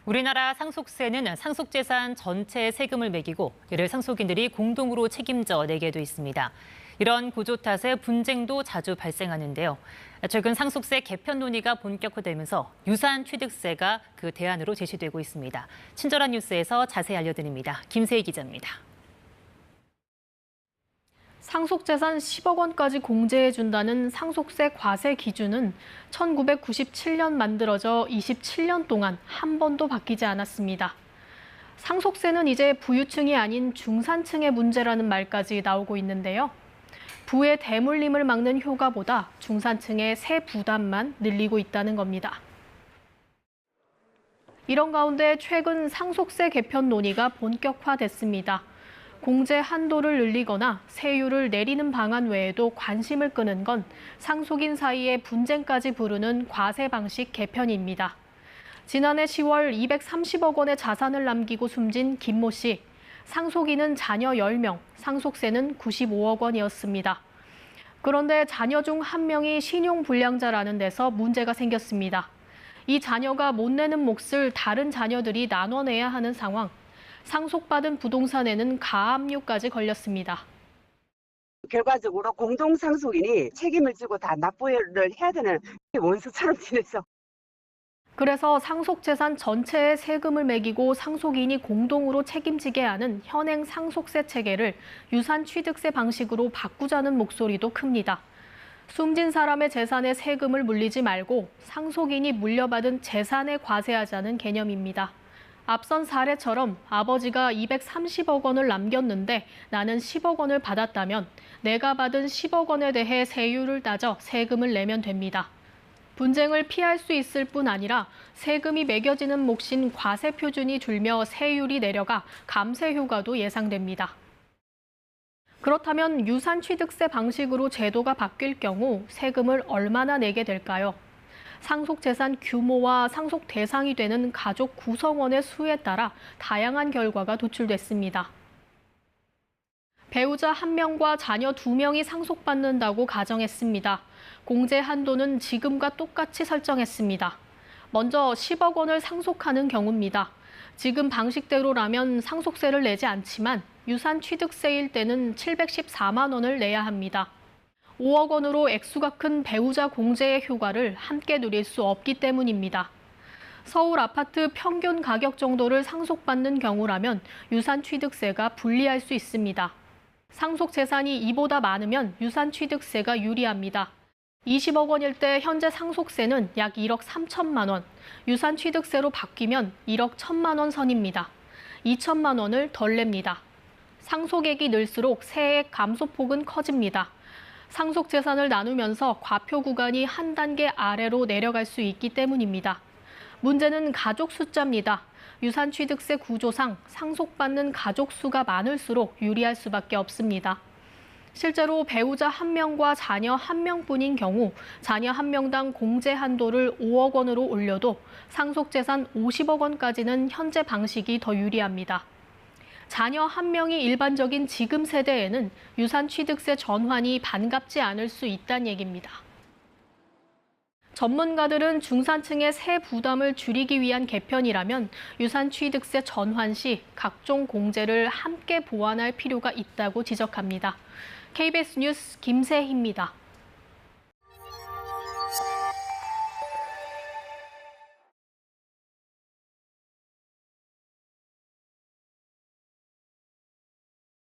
우리나라 상속세는 상속재산 전체의 세금을 매기고 이를 상속인들이 공동으로 책임져 내게 돼 있습니다. 이런 구조 탓에 분쟁도 자주 발생하는데요. 최근 상속세 개편 논의가 본격화되면서 유산 취득세가 그 대안으로 제시되고 있습니다. 친절한 뉴스에서 자세히 알려드립니다. 김세희 기자입니다. 상속재산 10억 원까지 공제해준다는 상속세 과세 기준은 1997년 만들어져 27년 동안 한 번도 바뀌지 않았습니다. 상속세는 이제 부유층이 아닌 중산층의 문제라는 말까지 나오고 있는데요. 부의 대물림을 막는 효과보다 중산층의 세 부담만 늘리고 있다는 겁니다. 이런 가운데 최근 상속세 개편 논의가 본격화됐습니다. 공제 한도를 늘리거나 세율을 내리는 방안 외에도 관심을 끄는 건 상속인 사이의 분쟁까지 부르는 과세 방식 개편입니다. 지난해 10월 230억 원의 자산을 남기고 숨진 김모 씨. 상속인은 자녀 10명, 상속세는 95억 원이었습니다. 그런데 자녀 중 한 명이 신용불량자라는 데서 문제가 생겼습니다. 이 자녀가 못 내는 몫을 다른 자녀들이 나눠내야 하는 상황. 상속받은 부동산에는 가압류까지 걸렸습니다. 결과적으로 공동상속인이 책임을 지고 다 납부를 해야 되는 원수처럼 지내서. 그래서 상속재산 전체의 세금을 매기고 상속인이 공동으로 책임지게 하는 현행 상속세 체계를 유산취득세 방식으로 바꾸자는 목소리도 큽니다. 숨진 사람의 재산에 세금을 물리지 말고 상속인이 물려받은 재산에 과세하자는 개념입니다. 앞선 사례처럼 아버지가 230억 원을 남겼는데 나는 10억 원을 받았다면 내가 받은 10억 원에 대해 세율을 따져 세금을 내면 됩니다. 분쟁을 피할 수 있을 뿐 아니라 세금이 매겨지는 몫인 과세 표준이 줄며 세율이 내려가 감세 효과도 예상됩니다. 그렇다면 유산취득세 방식으로 제도가 바뀔 경우 세금을 얼마나 내게 될까요? 상속재산 규모와 상속 대상이 되는 가족 구성원의 수에 따라 다양한 결과가 도출됐습니다. 배우자 1명과 자녀 2명이 상속받는다고 가정했습니다. 공제 한도는 지금과 똑같이 설정했습니다. 먼저 10억 원을 상속하는 경우입니다. 지금 방식대로라면 상속세를 내지 않지만 유산취득세일 때는 714만 원을 내야 합니다. 5억 원으로 액수가 큰 배우자 공제의 효과를 함께 누릴 수 없기 때문입니다. 서울 아파트 평균 가격 정도를 상속받는 경우라면 유산취득세가 불리할 수 있습니다. 상속 재산이 이보다 많으면 유산취득세가 유리합니다. 20억 원일 때 현재 상속세는 약 1억 3천만 원, 유산취득세로 바뀌면 1억 1천만 원 선입니다. 2천만 원을 덜 냅니다. 상속액이 늘수록 세액 감소폭은 커집니다. 상속 재산을 나누면서 과표 구간이 한 단계 아래로 내려갈 수 있기 때문입니다. 문제는 가족 숫자입니다. 유산취득세 구조상 상속받는 가족 수가 많을수록 유리할 수밖에 없습니다. 실제로 배우자 1명과 자녀 1명뿐인 경우 자녀 1명당 공제 한도를 5억 원으로 올려도 상속재산 50억 원까지는 현재 방식이 더 유리합니다. 자녀 1명이 일반적인 지금 세대에는 유산취득세 전환이 반갑지 않을 수 있다는 얘기입니다. 전문가들은 중산층의 세 부담을 줄이기 위한 개편이라면 유산취득세 전환 시 각종 공제를 함께 보완할 필요가 있다고 지적합니다. KBS 뉴스 김세희입니다.